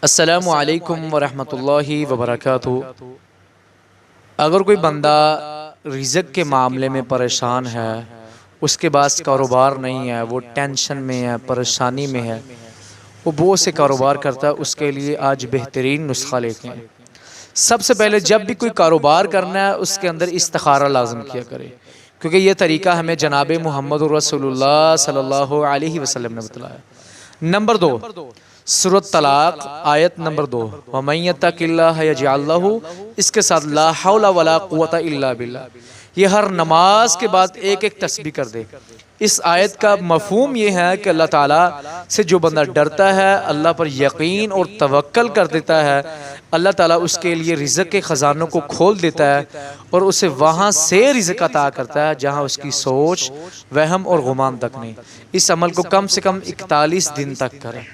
अस्सलामु अलैकुम वरहमतुल्लाहि वबरकातुहू। अगर कोई बंदा रिज़्क़ के मामले में परेशान है, उसके पास कारोबार नहीं है, वो टेंशन में है, परेशानी में है, वो बहुत से कारोबार करता है, उसके लिए आज बेहतरीन नुस्खा लेके हैं। सबसे पहले जब भी कोई कारोबार करना है उसके अंदर इस्तिखारा लाज़िम किया करे, क्योंकि ये तरीका हमें जनाब मुहम्मद रसूलुल्लाह सल्लल्लाहु अलैहि वसल्लम ने बताया। नंबर 2, सूरत तलाक आयत नंबर 2, वमन यत्तक़िल्लाह यजअल लहू, इसके साथ ला हौला वला कुव्वता इल्ला बिल्लाह। ये हर नमाज के बाद एक एक तस्बीह कर दे। इस आयत का मफहूम ये है कि अल्लाह ताला से जो बंदा डरता है, अल्लाह पर यकीन और तवक्कल कर देता है, अल्लाह ताला उसके लिए रिज़्क़ के ख़जानों को खोल देता है और उसे वहाँ से रिज़्क़ अता करता है जहाँ उसकी सोच, वहम और गुमान तक नहीं। इस अमल को कम से कम 41 दिन तक करें।